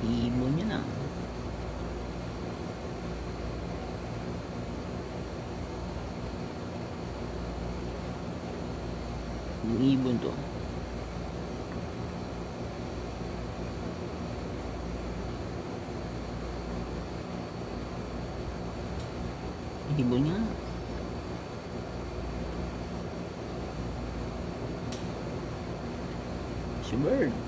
Ibon yun ah. Yung ibon to. Ibon nga. Si bird.